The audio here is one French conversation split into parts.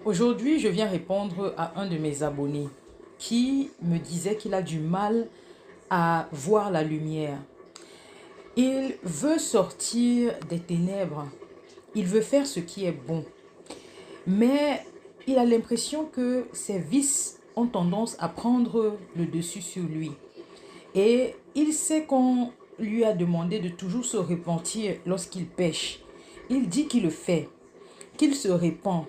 Aujourd'hui, je viens répondre à un de mes abonnés qui me disait qu'il a du mal à voir la lumière. Il veut sortir des ténèbres. Il veut faire ce qui est bon. Mais il a l'impression que ses vices ont tendance à prendre le dessus sur lui. Et il sait qu'on lui a demandé de toujours se repentir lorsqu'il pêche. Il dit qu'il le fait, qu'il se répand,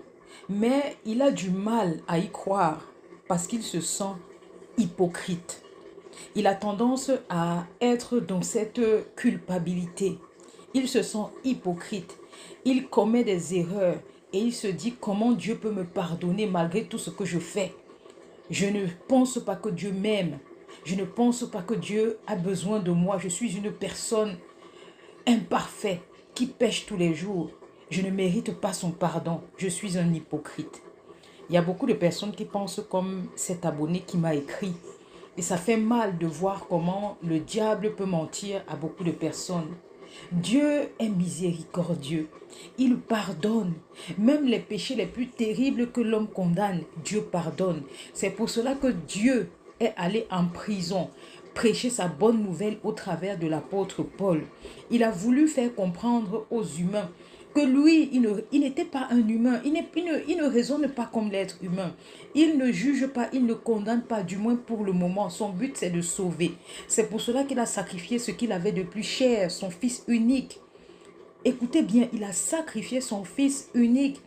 mais il a du mal à y croire parce qu'il se sent hypocrite. Il a tendance à être dans cette culpabilité. Il se sent hypocrite. Il commet des erreurs et il se dit comment Dieu peut me pardonner malgré tout ce que je fais. Je ne pense pas que Dieu m'aime. Je ne pense pas que Dieu a besoin de moi. Je suis une personne imparfaite qui pêche tous les jours. Je ne mérite pas son pardon. Je suis un hypocrite. Il y a beaucoup de personnes qui pensent comme cet abonné qui m'a écrit. Et ça fait mal de voir comment le diable peut mentir à beaucoup de personnes. Dieu est miséricordieux. Il pardonne. Même les péchés les plus terribles que l'homme condamne, Dieu pardonne. C'est pour cela que Dieu est allé en prison prêcher sa bonne nouvelle au travers de l'apôtre Paul. Il a voulu faire comprendre aux humains que lui, il n'était pas un humain. Il ne raisonne pas comme l'être humain. Il ne juge pas, il ne condamne pas, du moins pour le moment. Son but, c'est de sauver. C'est pour cela qu'il a sacrifié ce qu'il avait de plus cher, son fils unique. Écoutez bien, il a sacrifié son fils unique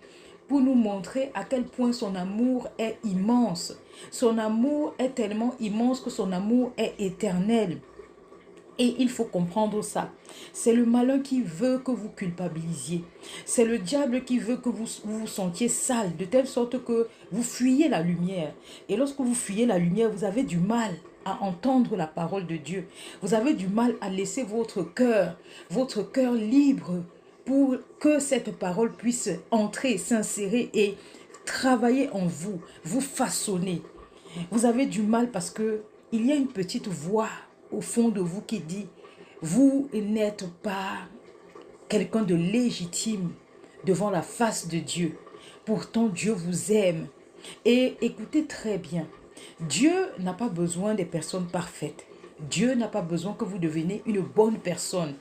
pour nous montrer à quel point son amour est immense. Son amour est tellement immense que son amour est éternel. Et il faut comprendre ça. C'est le malin qui veut que vous culpabilisiez. C'est le diable qui veut que vous vous sentiez sale, de telle sorte que vous fuyez la lumière. Et lorsque vous fuyez la lumière, vous avez du mal à entendre la parole de Dieu. Vous avez du mal à laisser votre cœur libre pour que cette parole puisse entrer, s'insérer et travailler en vous, vous façonner. Vous avez du mal parce que il y a une petite voix au fond de vous qui dit, vous n'êtes pas quelqu'un de légitime devant la face de Dieu. Pourtant, Dieu vous aime. Et écoutez très bien, Dieu n'a pas besoin des personnes parfaites. Dieu n'a pas besoin que vous deveniez une bonne personne.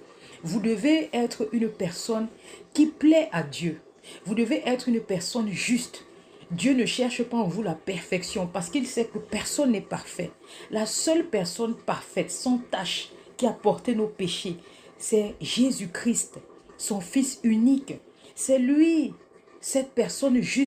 Vous devez être une personne qui plaît à Dieu. Vous devez être une personne juste. Dieu ne cherche pas en vous la perfection parce qu'il sait que personne n'est parfait. La seule personne parfaite, sans tache, qui a porté nos péchés, c'est Jésus-Christ, son Fils unique. C'est lui, cette personne juste.